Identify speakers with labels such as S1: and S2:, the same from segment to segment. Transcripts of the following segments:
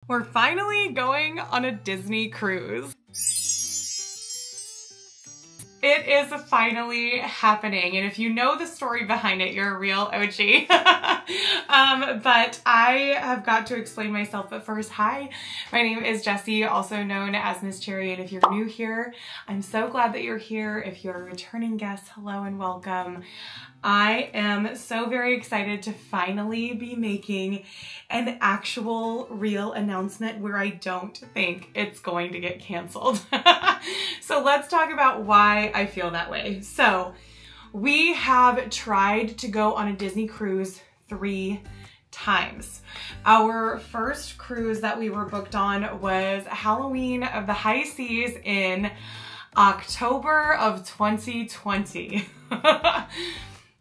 S1: We're finally going on a Disney cruise. It is finally happening, and if you know the story behind it, you're a real OG. But I have got to explain myself. But first, hi, my name is Jessie, also known as Miss Cherry, and if you're new here, I'm so glad that you're here. If you're a returning guest, hello and welcome. I am so very excited to finally be making an actual real announcement where I don't think it's going to get canceled. So let's talk about why I feel that way. So we have tried to go on a Disney cruise 3 times. Our first cruise that we were booked on was Halloween of the High Seas in October of 2020.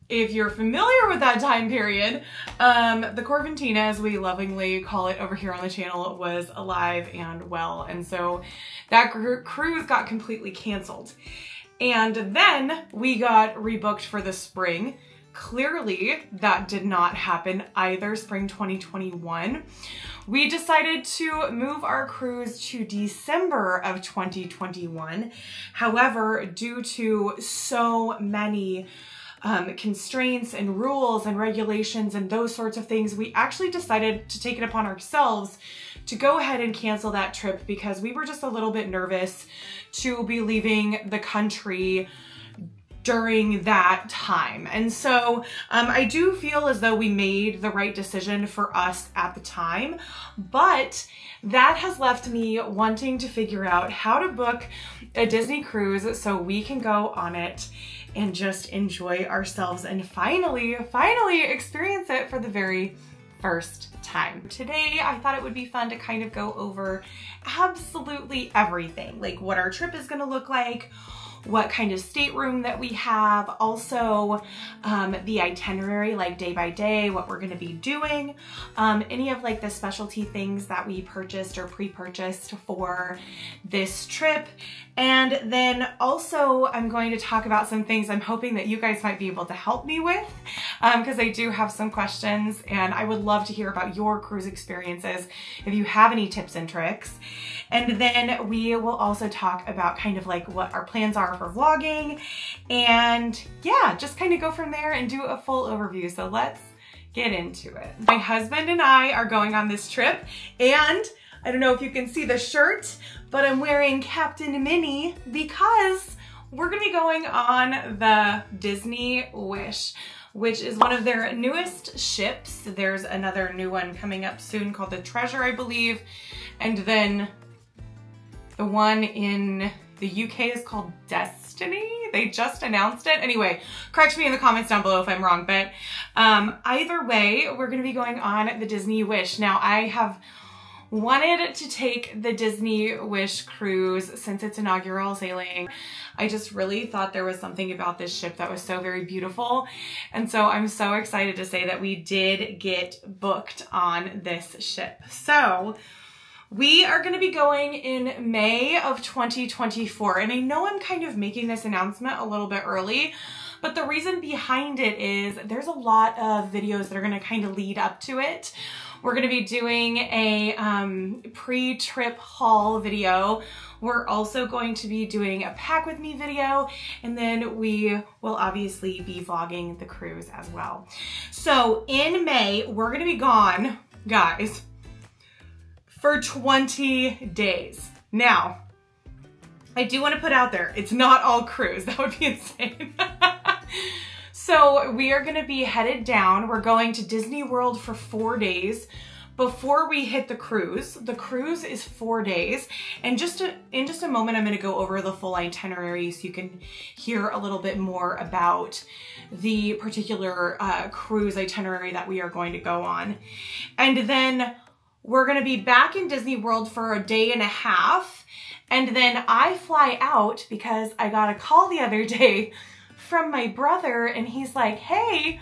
S1: If you're familiar with that time period, the Corventina, as we lovingly call it over here on the channel, was alive and well. And so that cruise got completely canceled. And then we got rebooked for the spring. Clearly, that did not happen either, spring 2021. We decided to move our cruise to December of 2021. However, due to so many constraints and rules and regulations and those sorts of things, we actually decided to take it upon ourselves to go ahead and cancel that trip because we were just a little bit nervous to be leaving the country during that time. And so I do feel as though we made the right decision for us at the time, but that has left me wanting to figure out how to book a Disney cruise so we can go on it and just enjoy ourselves and finally experience it for the very first time. Today, I thought it would be fun to kind of go over absolutely everything, like what our trip is gonna look like, what kind of stateroom that we have, also the itinerary, like day by day, what we're gonna be doing, any of like the specialty things that we purchased or pre-purchased for this trip. And then also I'm going to talk about some things I'm hoping that you guys might be able to help me with because I do have some questions and I would love to hear about your cruise experiences if you have any tips and tricks. And then we will also talk about kind of like what our plans are for vlogging and yeah, just kind of go from there and do a full overview. So let's get into it. My husband and I are going on this trip and I don't know if you can see the shirt, but I'm wearing Captain Minnie because we're gonna be going on the Disney Wish, which is one of their newest ships. There's another new one coming up soon called the Treasure, I believe. And then the one in the UK is called Destiny. They just announced it. Anyway, correct me in the comments down below if I'm wrong, but either way, we're gonna be going on the Disney Wish. Now, I have wanted to take the Disney Wish cruise since its inaugural sailing. I just really thought there was something about this ship that was so very beautiful. And so I'm so excited to say that we did get booked on this ship. So we are going to be going in May of 2024. And I know I'm kind of making this announcement a little bit early, but the reason behind it is there's a lot of videos that are going to kind of lead up to it. We're going to be doing a pre-trip haul video. We're also going to be doing a pack with me video, and then we will obviously be vlogging the cruise as well. So in May, we're going to be gone, guys, for 20 days. Now, I do want to put out there, it's not all cruise. That would be insane. So we are gonna be headed down. We're going to Disney World for 4 days before we hit the cruise. The cruise is 4 days. And in just a moment, I'm gonna go over the full itinerary so you can hear a little bit more about the particular cruise itinerary that we are going to go on. And then we're gonna be back in Disney World for a day and a half. And then I fly out because I got a call the other day from my brother and he's like, hey,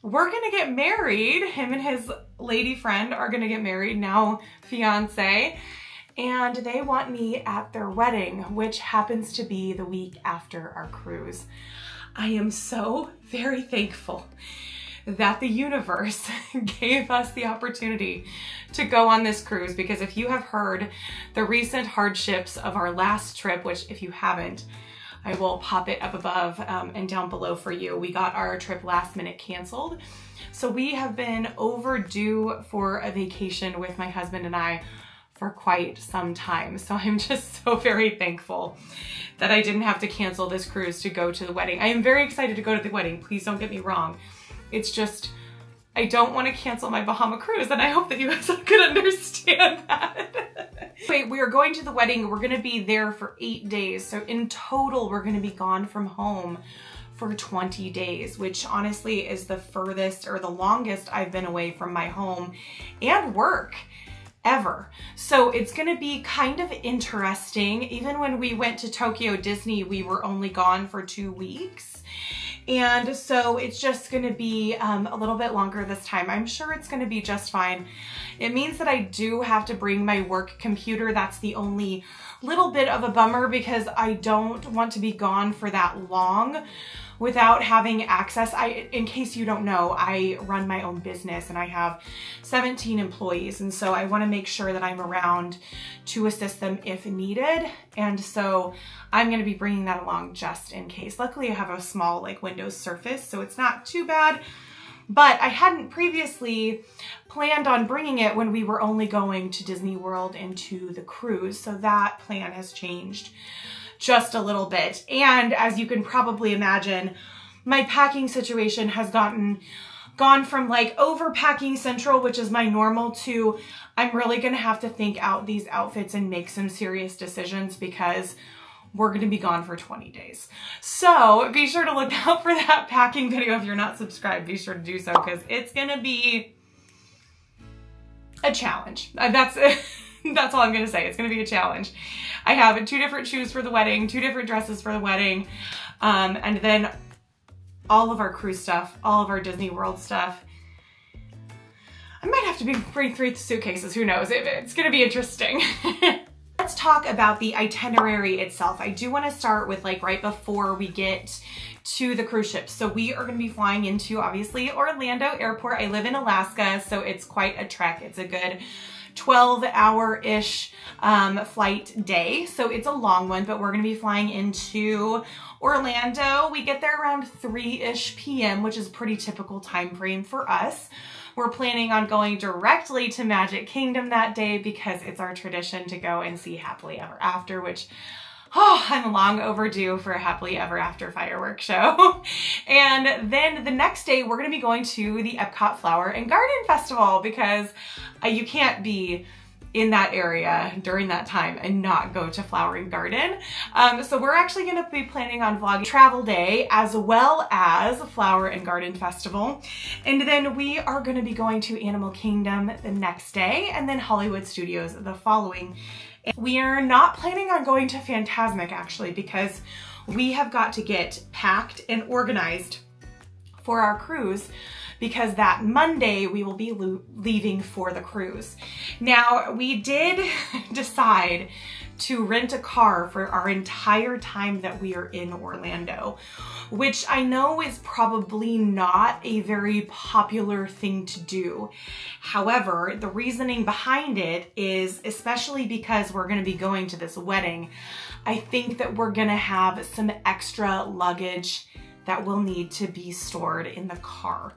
S1: we're gonna get married. Him and his lady friend are gonna get married, now fiance, and they want me at their wedding, which happens to be the week after our cruise. I am so very thankful that the universe gave us the opportunity to go on this cruise, because if you have heard the recent hardships of our last trip, which if you haven't, I will pop it up above and down below for you. We got our trip last minute canceled. So we have been overdue for a vacation with my husband and I for quite some time. So I'm just so very thankful that I didn't have to cancel this cruise to go to the wedding. I am very excited to go to the wedding. Please don't get me wrong. It's just, I don't want to cancel my Bahama cruise, and I hope that you guys could understand that. Wait, we are going to the wedding. We're going to be there for 8 days. So in total, we're going to be gone from home for 20 days, which honestly is the furthest or the longest I've been away from my home and work ever. So it's gonna be kind of interesting. Even when we went to Tokyo Disney, we were only gone for 2 weeks. And so it's just gonna be a little bit longer this time. I'm sure it's gonna be just fine. It means that I do have to bring my work computer. That's the only little bit of a bummer, because I don't want to be gone for that long without having access. In case you don't know, I run my own business and I have 17 employees. And so I want to make sure that I'm around to assist them if needed. And so I'm going to be bringing that along just in case. Luckily I have a small like Windows Surface, so it's not too bad. But I hadn't previously planned on bringing it when we were only going to Disney World and to the cruise. So that plan has changed just a little bit. And as you can probably imagine, my packing situation has gone from like overpacking central, which is my normal, to I'm really gonna have to think out these outfits and make some serious decisions, because we're gonna be gone for 20 days. So be sure to look out for that packing video. If you're not subscribed, be sure to do so, because it's gonna be a challenge. That's all I'm gonna say. It's gonna be a challenge. I have 2 different shoes for the wedding, 2 different dresses for the wedding, and then all of our cruise stuff, all of our Disney World stuff. I might have to bring 3 suitcases, who knows? It's gonna be interesting. Let's talk about the itinerary itself. I do wanna start with like right before we get to the cruise ship. So we are gonna be flying into, obviously, Orlando Airport. I live in Alaska, so it's quite a trek. It's a good 12-hour-ish flight day. So it's a long one, but we're gonna be flying into Orlando. We get there around 3-ish p.m., which is a pretty typical time frame for us. We're planning on going directly to Magic Kingdom that day because it's our tradition to go and see Happily Ever After, which, oh, I'm long overdue for a Happily Ever After fireworks show. And then the next day, we're gonna be going to the Epcot Flower and Garden Festival, because you can't be in that area during that time and not go to Flower and Garden. So we're actually gonna be planning on vlogging Travel Day as well as Flower and Garden Festival. And then we are gonna be going to Animal Kingdom the next day, and then Hollywood Studios the following. We are not planning on going to Fantasmic actually, because we have got to get packed and organized for our cruise, because that Monday we will be leaving for the cruise. Now, we did decide to rent a car for our entire time that we are in Orlando, which I know is probably not a very popular thing to do. However, the reasoning behind it is, especially because we're gonna be going to this wedding, I think that we're gonna have some extra luggage that will need to be stored in the car.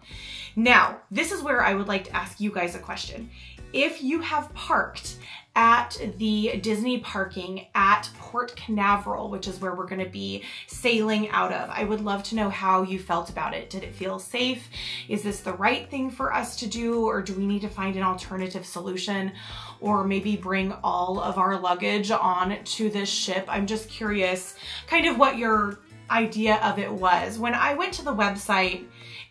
S1: Now, this is where I would like to ask you guys a question. If you have parked at the Disney parking at Port Canaveral, which is where we're gonna be sailing out of, I would love to know how you felt about it. Did it feel safe? Is this the right thing for us to do, or do we need to find an alternative solution, or maybe bring all of our luggage on to this ship? I'm just curious kind of what your idea of it was. When I went to the website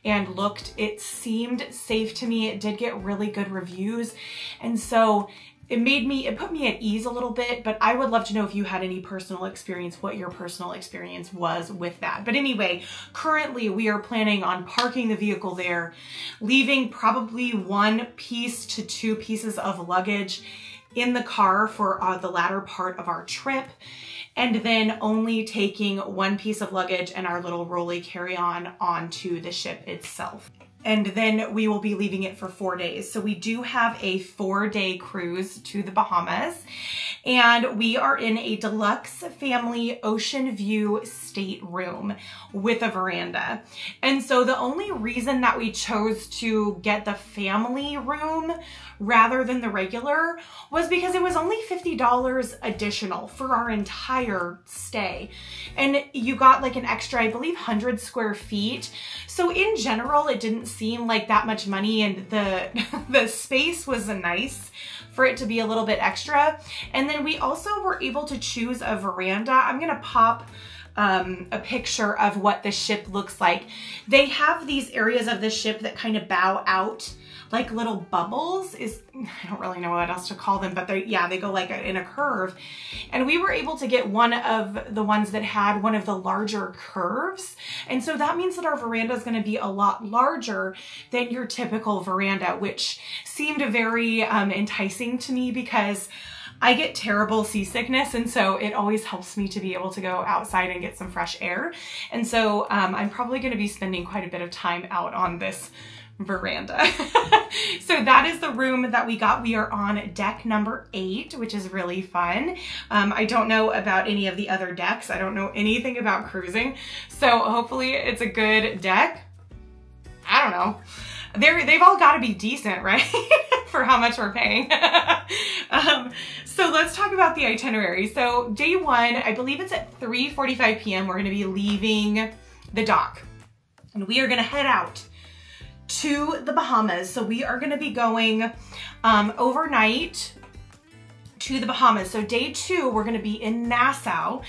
S1: and looked, it seemed safe to me. It did get really good reviews, and so it put me at ease a little bit, but I would love to know if you had any personal experience, what your personal experience was with that. But anyway, currently we are planning on parking the vehicle there, leaving probably 1 piece to 2 pieces of luggage in the car for the latter part of our trip, and then only taking 1 piece of luggage and our little rolly carry-on onto the ship itself. and then we will be leaving it for 4 days. So we do have a 4-day cruise to the Bahamas, and we are in a deluxe family ocean view stateroom with a veranda. And so the only reason that we chose to get the family room rather than the regular was because it was only $50 additional for our entire stay. And you got like an extra, I believe, 100 square feet. So in general, it didn't seem like that much money, and the space was nice for it to be a little bit extra. And then we also were able to choose a veranda. I'm gonna pop a picture of what the ship looks like. They have these areas of the ship that kind of bow out like little bubbles. I don't really know what else to call them, but they go like in a curve. And we were able to get one of the ones that had one of the larger curves. And so that means that our veranda is going to be a lot larger than your typical veranda, which seemed very enticing to me because I get terrible seasickness, and so it always helps me to be able to go outside and get some fresh air. And so I'm probably going to be spending quite a bit of time out on this veranda. So that is the room that we got. We are on deck number 8, which is really fun. I don't know about any of the other decks. I don't know anything about cruising, so hopefully it's a good deck. I don't know. They've all got to be decent, right? For how much we're paying. So let's talk about the itinerary. So day 1, I believe it's at 3:45 p.m. We're going to be leaving the dock, and we are going to head out to the Bahamas. So we are going to be going overnight to the Bahamas. So day 2, we're going to be in Nassau,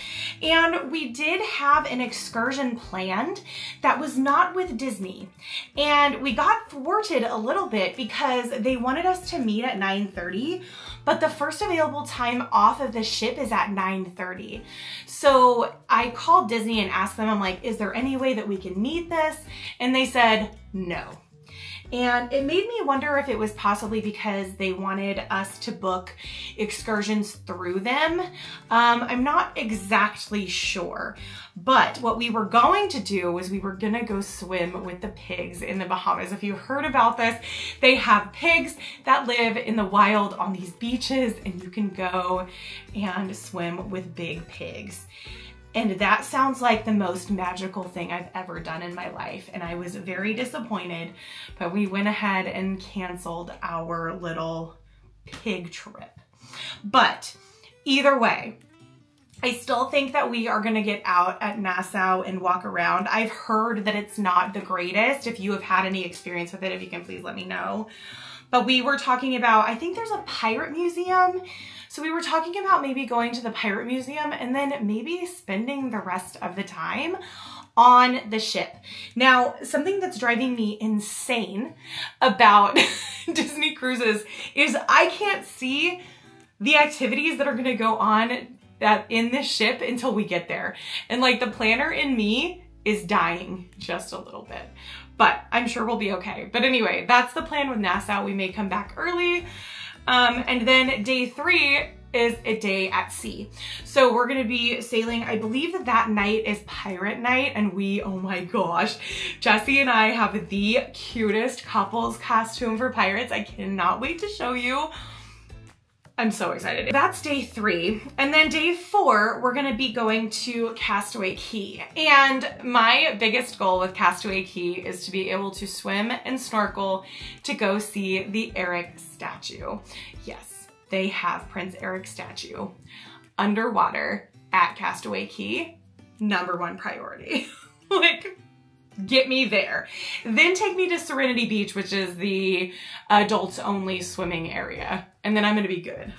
S1: and we did have an excursion planned that was not with Disney, and we got thwarted a little bit because they wanted us to meet at 9:30, but the first available time off of the ship is at 9:30. So I called Disney and asked them, I'm like, is there any way that we can meet this? And they said no. And it made me wonder if it was possibly because they wanted us to book excursions through them. I'm not exactly sure, but what we were going to do was we were gonna go swim with the pigs in the Bahamas. If you heard about this, they have pigs that live in the wild on these beaches, and you can go and swim with big pigs. And that sounds like the most magical thing I've ever done in my life. And I was very disappointed, but we went ahead and canceled our little pig trip. But either way, I still think that we are gonna get out at Nassau and walk around. I've heard that it's not the greatest. If you have had any experience with it, if you can please let me know. But we were talking about, I think there's a pirate museum. So we were talking about maybe going to the pirate museum and then maybe spending the rest of the time on the ship. Now, something that's driving me insane about Disney cruises is I can't see the activities that are gonna go on in this ship until we get there. And like the planner in me is dying just a little bit, but I'm sure we'll be okay. But anyway, that's the plan with Nassau. We may come back early. And then day 3 is a day at sea. So we're gonna be sailing, I believe that night is pirate night, and oh my gosh, Jesse and I have the cutest couples costume for pirates. I cannot wait to show you. I'm so excited. That's day 3. And then day 4, we're gonna be going to Castaway Cay. And my biggest goal with Castaway Cay is to be able to swim and snorkel to go see the Eric statue. Yes, they have Prince Eric statue underwater at Castaway Cay. #1 priority. Like, get me there. Then take me to Serenity Beach, which is the adults only swimming area. And then I'm gonna be good.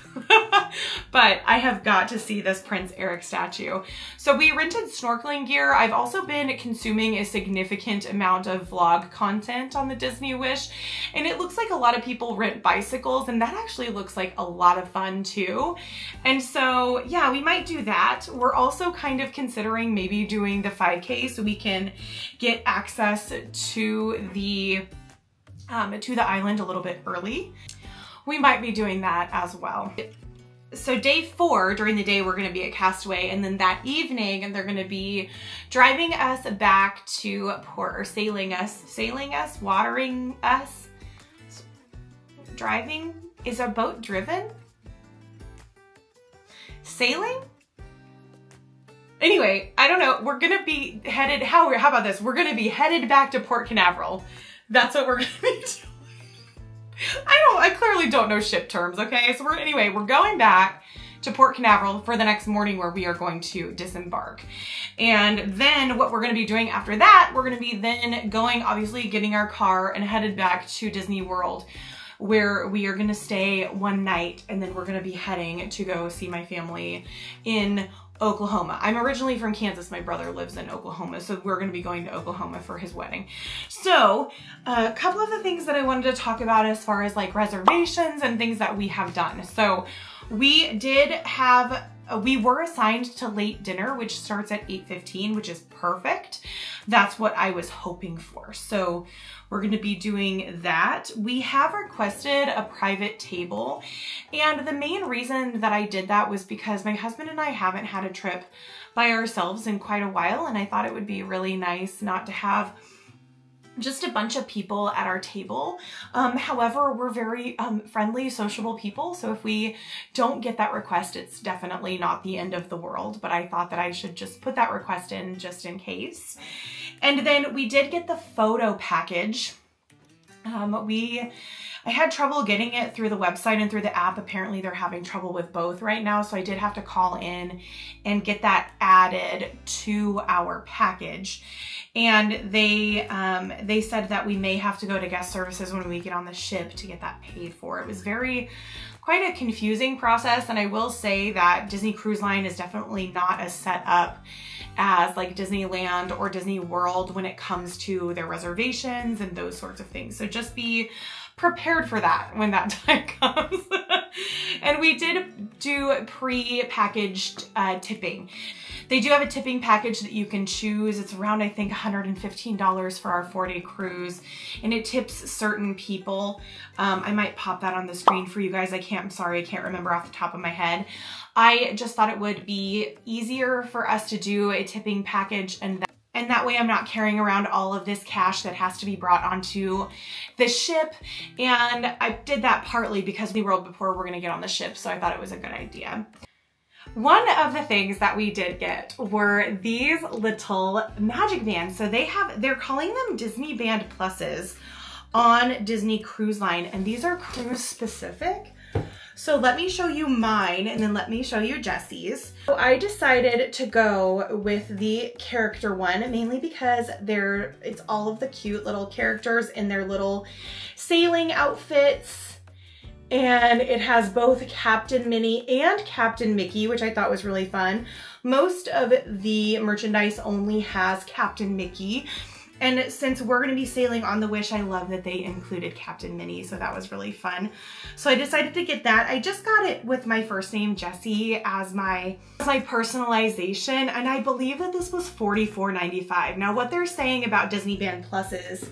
S1: But I have got to see this Prince Eric statue. So we rented snorkeling gear. I've also been consuming a significant amount of vlog content on the Disney Wish. And it looks like a lot of people rent bicycles, and that actually looks like a lot of fun too. And so yeah, we might do that. We're also kind of considering maybe doing the 5K so we can get access to the island a little bit early. We might be doing that as well. So day 4, during the day, we're going to be at Castaway, and then that evening, they're going to be driving us back to port, or sailing us, watering us, driving. Is a boat driven? Sailing? Anyway, I don't know. We're going to be headed, how about this? We're going to be headed back to Port Canaveral. That's what we're going to be doing. I clearly don't know ship terms, okay? So we're going back to Port Canaveral for the next morning, where we are going to disembark. And then what we're gonna be doing after that, we're gonna be then going, obviously getting our car and headed back to Disney World, where we are gonna stay one night, and then we're gonna be heading to go see my family in Oklahoma. I'm originally from Kansas. My brother lives in Oklahoma, so we're going to be going to Oklahoma for his wedding. So a couple of the things that I wanted to talk about as far as like reservations and things that we have done. So we were assigned to late dinner, which starts at 8:15, which is perfect. That's what I was hoping for. So we're going to be doing that. We have requested a private table, and the main reason that I did that was because my husband and I haven't had a trip by ourselves in quite a while, and I thought it would be really nice not to have just a bunch of people at our table. However, we're very friendly, sociable people, so if we don't get that request, it's definitely not the end of the world, but I thought that I should just put that request in just in case. And then we did get the photo package. I had trouble getting it through the website and through the app. Apparently they're having trouble with both right now, so I did have to call in and get that added to our package. And they said that we may have to go to guest services when we get on the ship to get that paid for. It was quite a confusing process, and I will say that Disney Cruise Line is definitely not as set up as like Disneyland or Disney World when it comes to their reservations and those sorts of things. So just be prepared for that when that time comes. And we did do pre-packaged tipping. They do have a tipping package that you can choose. It's around, I think, $115 for our 4-day cruise, and it tips certain people. I might pop that on the screen for you guys. I'm sorry, I can't remember off the top of my head. I just thought it would be easier for us to do a tipping package, and that way I'm not carrying around all of this cash that has to be brought onto the ship. And I did that partly because the world before we're gonna get on the ship, so I thought it was a good idea. One of the things that we did get were these little magic bands. So they're calling them Disney Band Pluses on Disney Cruise Line, and these are cruise specific. So let me show you mine, and then let me show you Jessie's. So I decided to go with the character one, mainly because it's all of the cute little characters in their little sailing outfits. And it has both Captain Minnie and Captain Mickey, which I thought was really fun. Most of the merchandise only has Captain Mickey. And since we're gonna be sailing on the Wish, I love that they included Captain Minnie, so that was really fun. So I decided to get that. I just got it with my first name, Jessie, as my personalization, and I believe that this was $44.95. Now what they're saying about Disney Band Pluses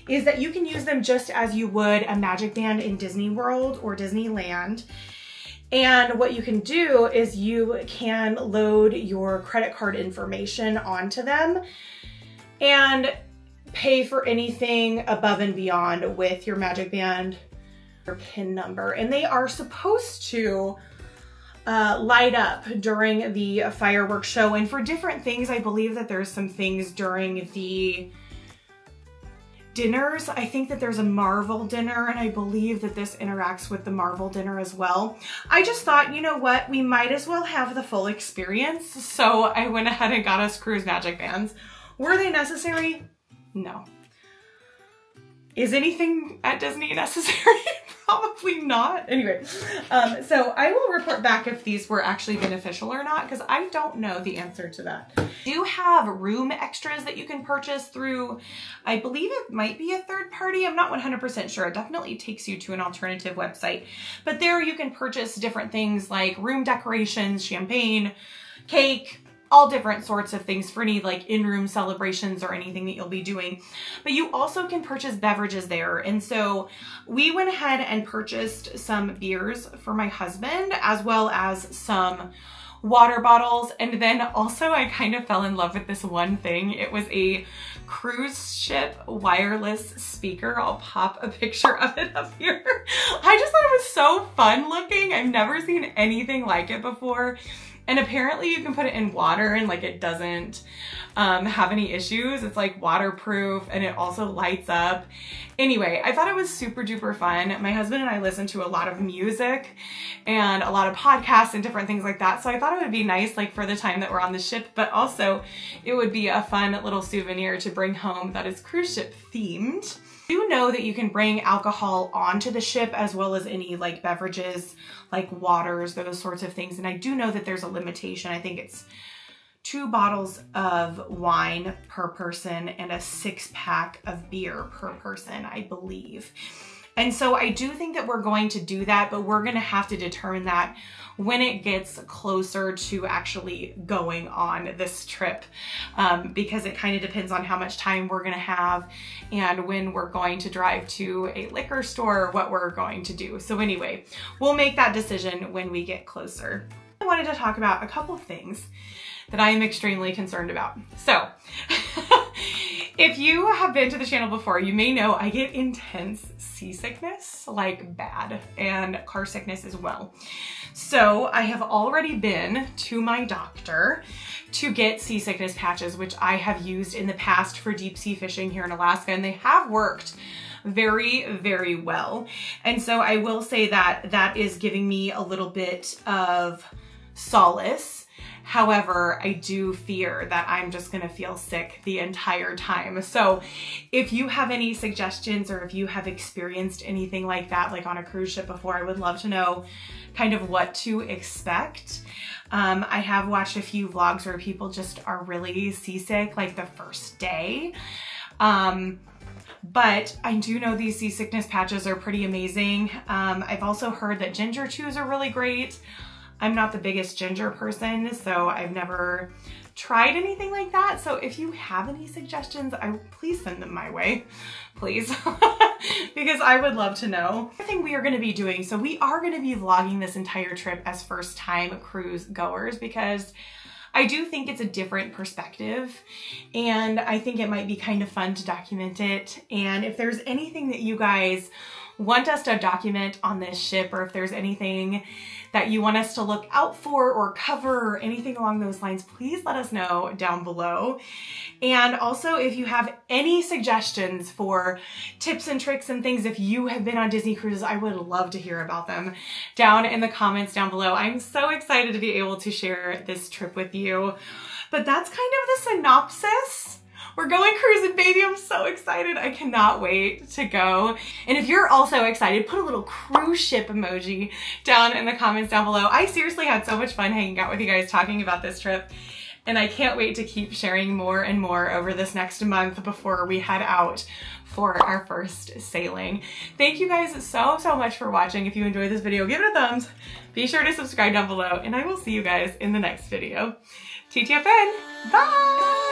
S1: is that you can use them just as you would a Magic Band in Disney World or Disneyland. And what you can do is you can load your credit card information onto them and pay for anything above and beyond with your Magic Band or PIN number. And they are supposed to light up during the fireworks show. And for different things, I believe that there's some things during the dinners. I think that there's a Marvel dinner, and I believe that this interacts with the Marvel dinner as well. I just thought, you know what, we might as well have the full experience. So I went ahead and got us cruise Magic Bands. Were they necessary? No. Is anything at Disney necessary? Probably not. Anyway, so I will report back if these were actually beneficial or not, because I don't know the answer to that. We do have room extras that you can purchase through, I believe it might be a third party. I'm not 100% sure. It definitely takes you to an alternative website. But there you can purchase different things like room decorations, champagne, cake, all different sorts of things for any like in-room celebrations or anything that you'll be doing. But you also can purchase beverages there. And so we went ahead and purchased some beers for my husband, as well as some water bottles. And then also I kind of fell in love with this one thing. It was a cruise ship wireless speaker. I'll pop a picture of it up here. I just thought it was so fun looking. I've never seen anything like it before. And apparently you can put it in water and like it doesn't have any issues. It's like waterproof and it also lights up. Anyway, I thought it was super duper fun. My husband and I listen to a lot of music and a lot of podcasts and different things like that. So I thought it would be nice like for the time that we're on the ship, but also it would be a fun little souvenir to bring home that is cruise ship themed. You know that you can bring alcohol onto the ship as well as any like beverages, like waters, those sorts of things. And I do know that there's a limitation. I think it's 2 bottles of wine per person and a 6-pack of beer per person, I believe. And so I do think that we're going to do that, but we're gonna have to determine that when it gets closer to actually going on this trip, because it kind of depends on how much time we're gonna have and when we're going to drive to a liquor store, what we're going to do. So anyway, we'll make that decision when we get closer. I wanted to talk about a couple of things that I am extremely concerned about. So, if you have been to the channel before, you may know I get intense seasickness, like bad, and car sickness as well. So I have already been to my doctor to get seasickness patches, which I have used in the past for deep sea fishing here in Alaska, and they have worked very, very well. And so I will say that that is giving me a little bit of solace. However, I do fear that I'm just gonna feel sick the entire time. So if you have any suggestions or if you have experienced anything like that, like on a cruise ship before, I would love to know kind of what to expect. I have watched a few vlogs where people just are really seasick like the first day. But I do know these seasickness patches are pretty amazing. I've also heard that ginger chews are really great. I'm not the biggest ginger person, so I've never tried anything like that. So if you have any suggestions, please send them my way, please, because I would love to know. The thing we are gonna be doing, so we are gonna be vlogging this entire trip as first time cruise goers because I do think it's a different perspective and I think it might be kind of fun to document it. And if there's anything that you guys want us to document on this ship, or if there's anything that you want us to look out for or cover or anything along those lines, please let us know down below. And also if you have any suggestions for tips and tricks and things, if you have been on Disney cruises, I would love to hear about them down in the comments down below. I'm so excited to be able to share this trip with you. But that's kind of the synopsis. We're going cruising, baby. I'm so excited. I cannot wait to go. And if you're also excited, put a little cruise ship emoji down in the comments down below. I seriously had so much fun hanging out with you guys talking about this trip. And I can't wait to keep sharing more and more over this next month before we head out for our first sailing. Thank you guys so much for watching. If you enjoyed this video, give it a thumbs. Be sure to subscribe down below, and I will see you guys in the next video. TTFN, bye!